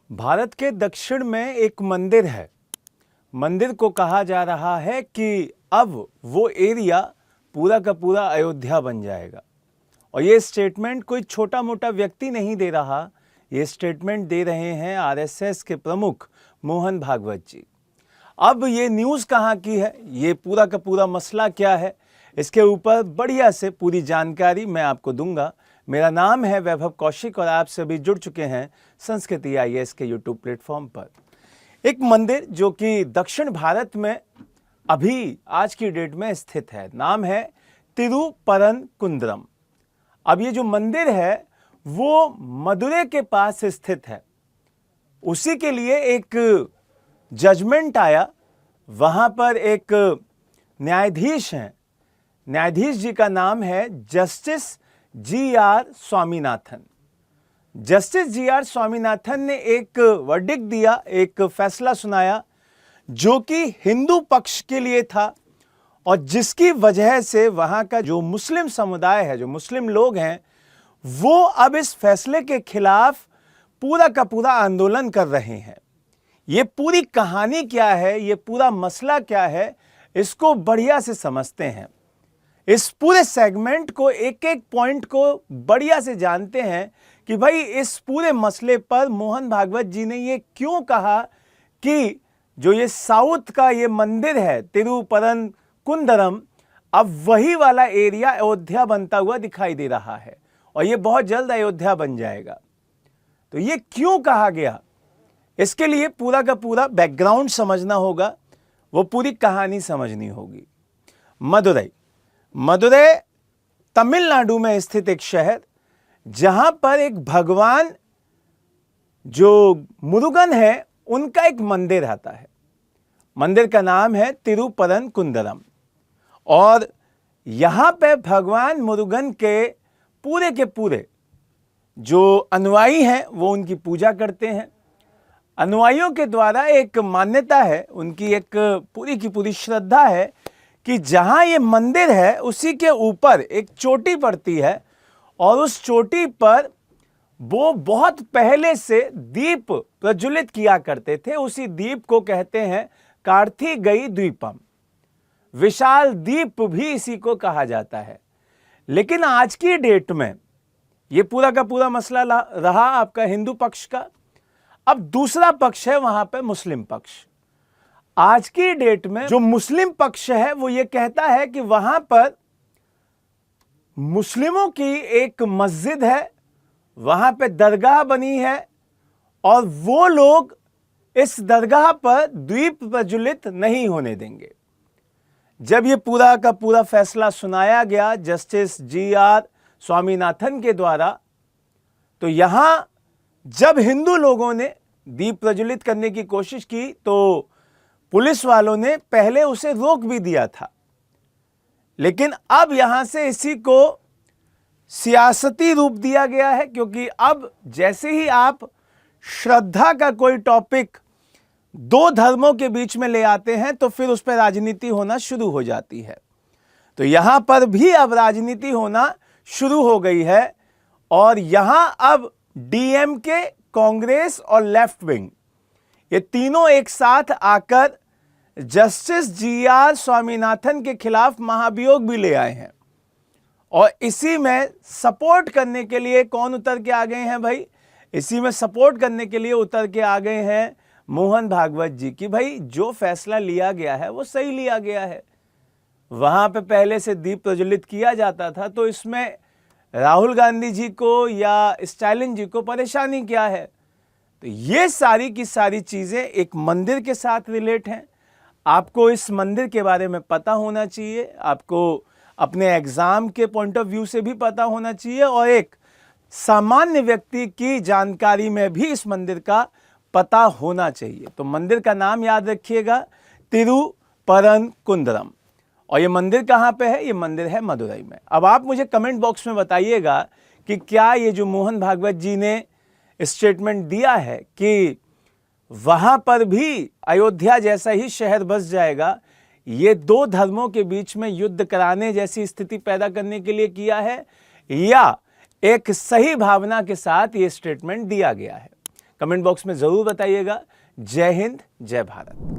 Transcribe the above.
भारत के दक्षिण में एक मंदिर है। मंदिर को कहा जा रहा है कि अब वो एरिया पूरा का पूरा अयोध्या बन जाएगा। और ये स्टेटमेंट कोई छोटा मोटा व्यक्ति नहीं दे रहा, ये स्टेटमेंट दे रहे हैं आरएसएस के प्रमुख मोहन भागवत जी। अब ये न्यूज़ कहाँ की है, ये पूरा का पूरा मसला क्या है, इसके ऊपर बढ़िया से पूरी जानकारी मैं आपको दूंगा। मेरा नाम है वैभव कौशिक और आप सभी जुड़ चुके हैं संस्कृति आईएएस के यूट्यूब प्लेटफॉर्म पर। एक मंदिर जो कि दक्षिण भारत में अभी आज की डेट में स्थित है, नाम है तिरुपरनकुंद्रम। अब ये जो मंदिर है वो मदुरै के पास स्थित है। उसी के लिए एक जजमेंट आया, वहां पर एक न्यायाधीश हैं, न्यायाधीश जी का नाम है justice G.R.. Swaminathan. Justice G.R.. Swaminathan ने एक वर्डिक्ट दिया, एक फैसला सुनाया जो कि हिंदू पक्ष के लिए था और जिसकी वजह से वहां का जो मुस्लिम समुदाय है, जो मुस्लिम लोग हैं, वो अब इस फैसले के खिलाफ पूरा का पूरा आंदोलन कर रहे हैं। ये पूरी कहानी क्या है, ये पूरा मसला क्या है, इसको बढ़िया से समझते हैं। इस पूरे सेगमेंट को, एक एक पॉइंट को बढ़िया से जानते हैं कि भाई इस पूरे मसले पर मोहन भागवत जी ने ये क्यों कहा कि जो ये साउथ का ये मंदिर है तिरुपरनकुंद्रम, अब वही वाला एरिया अयोध्या बनता हुआ दिखाई दे रहा है और ये बहुत जल्द अयोध्या बन जाएगा। तो ये क्यों कहा गया, इसके लिए पूरा का पूरा बैकग्राउंड समझना होगा, वो पूरी कहानी समझनी होगी। मदुरै तमिलनाडु में स्थित एक शहर, जहां पर एक भगवान जो मुरुगन है उनका एक मंदिर आता है। मंदिर का नाम है तिरुपरनकुंद्रम और यहां पे भगवान मुरुगन के पूरे जो अनुयायी हैं वो उनकी पूजा करते हैं। अनुयायियों के द्वारा एक मान्यता है, उनकी एक पूरी की पूरी श्रद्धा है कि जहां ये मंदिर है उसी के ऊपर एक चोटी पड़ती है और उस चोटी पर वो बहुत पहले से दीप प्रज्वलित किया करते थे। उसी दीप को कहते हैं कार्थिकेय द्वीपम, विशाल दीप भी इसी को कहा जाता है। लेकिन आज की डेट में ये पूरा का पूरा मसला रहा आपका हिंदू पक्ष का। अब दूसरा पक्ष है वहां पे मुस्लिम पक्ष। आज की डेट में जो मुस्लिम पक्ष है वो ये कहता है कि वहां पर मुस्लिमों की एक मस्जिद है, वहां पे दरगाह बनी है और वो लोग इस दरगाह पर दीप प्रज्वलित नहीं होने देंगे। जब ये पूरा का पूरा फैसला सुनाया गया जस्टिस जी.आर. स्वामीनाथन के द्वारा, तो यहां जब हिंदू लोगों ने दीप प्रज्वलित करने की कोशिश की तो पुलिस वालों ने पहले उसे रोक भी दिया था। लेकिन अब यहां से इसी को सियासती रूप दिया गया है, क्योंकि अब जैसे ही आप श्रद्धा का कोई टॉपिक दो धर्मों के बीच में ले आते हैं तो फिर उस पर राजनीति होना शुरू हो जाती है। तो यहां पर भी अब राजनीति होना शुरू हो गई है और यहां अब डीएमके, कांग्रेस और लेफ्ट विंग, ये तीनों एक साथ आकर जस्टिस जी.आर. स्वामीनाथन के खिलाफ महाभियोग भी ले आए हैं। और इसी में सपोर्ट करने के लिए कौन उतर के आ गए हैं भाई, इसी में सपोर्ट करने के लिए उतर के आ गए हैं मोहन भागवत जी कि भाई जो फैसला लिया गया है वो सही लिया गया है। वहां पे पहले से दीप प्रज्वलित किया जाता था, तो इसमें राहुल गांधी जी को या स्टालिन जी को परेशानी क्या है। तो ये सारी की सारी चीजें एक मंदिर के साथ रिलेट हैं। आपको इस मंदिर के बारे में पता होना चाहिए, आपको अपने एग्जाम के पॉइंट ऑफ व्यू से भी पता होना चाहिए और एक सामान्य व्यक्ति की जानकारी में भी इस मंदिर का पता होना चाहिए। तो मंदिर का नाम याद रखिएगा, तिरुपरनकुंद्रम। और ये मंदिर कहाँ पे है, ये मंदिर है मदुरै में। अब आप मुझे कमेंट बॉक्स में बताइएगा कि क्या ये जो मोहन भागवत जी ने स्टेटमेंट दिया है कि वहां पर भी अयोध्या जैसा ही शहर बस जाएगा, ये दो धर्मों के बीच में युद्ध कराने जैसी स्थिति पैदा करने के लिए किया है या एक सही भावना के साथ ये स्टेटमेंट दिया गया है। कमेंट बॉक्स में ज़रूर बताइएगा। जय हिंद, जय भारत।